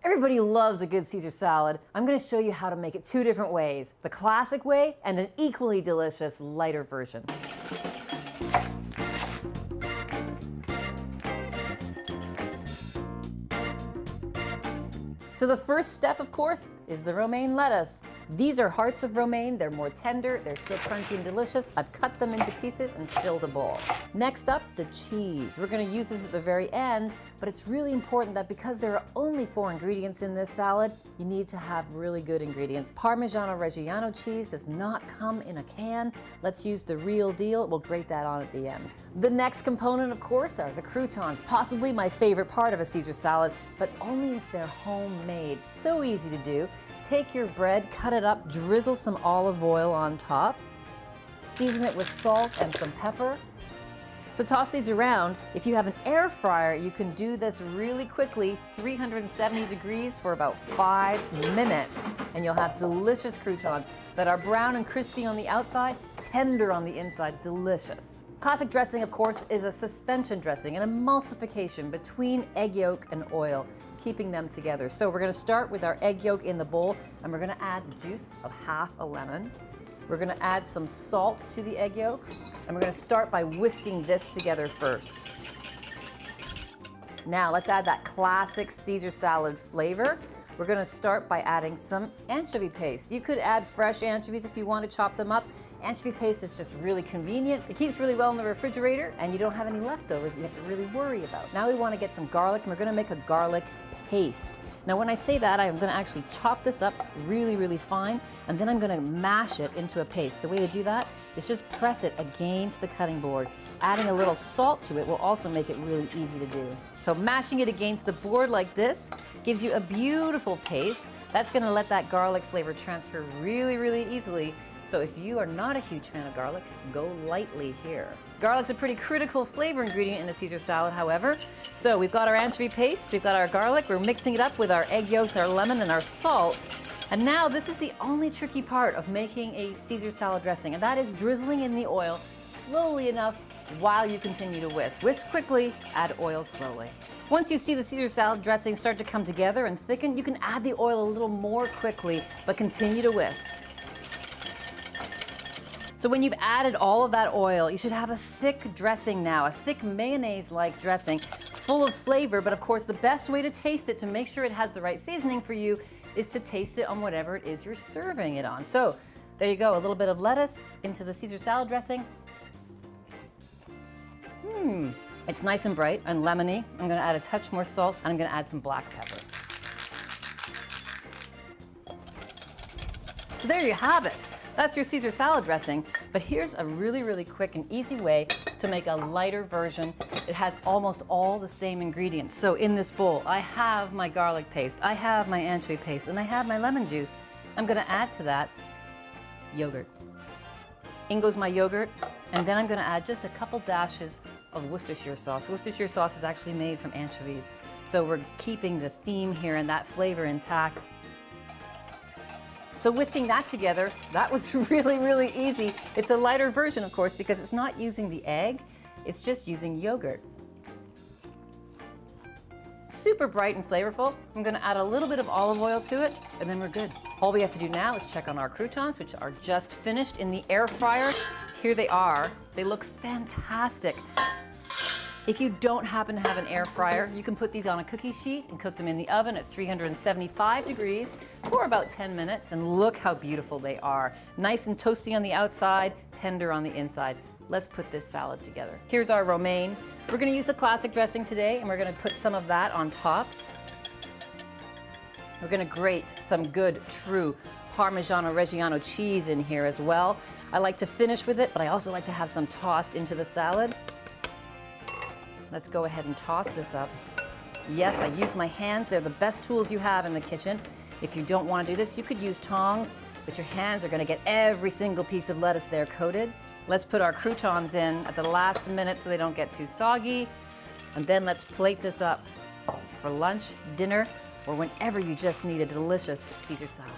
Everybody loves a good Caesar salad. I'm going to show you how to make it two different ways, the classic way and an equally delicious, lighter version. So the first step, of course, is the romaine lettuce. These are hearts of romaine. They're more tender, they're still crunchy and delicious. I've cut them into pieces and filled a bowl. Next up, the cheese. We're going to use this at the very end, but it's really important that because there are only 4 ingredients in this salad, you need to have really good ingredients. Parmigiano Reggiano cheese does not come in a can. Let's use the real deal. We'll grate that on at the end. The next component, of course, are the croutons, possibly my favorite part of a Caesar salad, but only if they're homemade. So easy to do. Take your bread, cut it up, drizzle some olive oil on top, season it with salt and some pepper. So toss these around. If you have an air fryer, you can do this really quickly, 370 degrees for about 5 minutes, and you'll have delicious croutons that are brown and crispy on the outside, tender on the inside, delicious. Classic dressing, of course, is a suspension dressing, an emulsification between egg yolk and oil, keeping them together. So we're going to start with our egg yolk in the bowl, and we're going to add the juice of half a lemon. We're going to add some salt to the egg yolk, and we're going to start by whisking this together first. Now let's add that classic Caesar salad flavor. We're going to start by adding some anchovy paste. You could add fresh anchovies if you want to chop them up. Anchovy paste is just really convenient. It keeps really well in the refrigerator, and you don't have any leftovers that you have to really worry about. Now we want to get some garlic, and we're going to make a garlic paste. Now when I say that, I'm going to actually chop this up really, really fine, and then I'm going to mash it into a paste. The way to do that is just press it against the cutting board. Adding a little salt to it will also make it really easy to do. So mashing it against the board like this gives you a beautiful paste. That's going to let that garlic flavor transfer really, really easily. So if you are not a huge fan of garlic, go lightly here. Garlic's a pretty critical flavor ingredient in a Caesar salad, however. So we've got our anchovy paste, we've got our garlic, we're mixing it up with our egg yolks, our lemon, and our salt. And now this is the only tricky part of making a Caesar salad dressing, and that is drizzling in the oil slowly enough while you continue to whisk. Whisk quickly, add oil slowly. Once you see the Caesar salad dressing start to come together and thicken, you can add the oil a little more quickly, but continue to whisk. So when you've added all of that oil, you should have a thick dressing now, a thick mayonnaise-like dressing, full of flavor, but of course the best way to taste it to make sure it has the right seasoning for you is to taste it on whatever it is you're serving it on. So there you go, a little bit of lettuce into the Caesar salad dressing. It's nice and bright and lemony. I'm gonna add a touch more salt, and I'm gonna add some black pepper. So there you have it. That's your Caesar salad dressing, but here's a really, really quick and easy way to make a lighter version. It has almost all the same ingredients. So in this bowl, I have my garlic paste, I have my anchovy paste, and I have my lemon juice. I'm gonna add to that yogurt. In goes my yogurt, and then I'm gonna add just a couple dashes of Worcestershire sauce. Worcestershire sauce is actually made from anchovies, so we're keeping the theme here and that flavor intact. So whisking that together, that was really, really easy. It's a lighter version, of course, because it's not using the egg, it's just using yogurt. Super bright and flavorful. I'm gonna add a little bit of olive oil to it, and then we're good. All we have to do now is check on our croutons, which are just finished in the air fryer. Here they are. They look fantastic. If you don't happen to have an air fryer, you can put these on a cookie sheet and cook them in the oven at 375 degrees for about 10 minutes, and look how beautiful they are. Nice and toasty on the outside, tender on the inside. Let's put this salad together. Here's our romaine. We're gonna use the classic dressing today, and we're gonna put some of that on top. We're gonna grate some good, true Parmigiano Reggiano cheese in here as well. I like to finish with it, but I also like to have some tossed into the salad. Let's go ahead and toss this up. Yes, I use my hands. They're the best tools you have in the kitchen. If you don't want to do this, you could use tongs, but your hands are going to get every single piece of lettuce there coated. Let's put our croutons in at the last minute so they don't get too soggy. And then let's plate this up for lunch, dinner, or whenever you just need a delicious Caesar salad.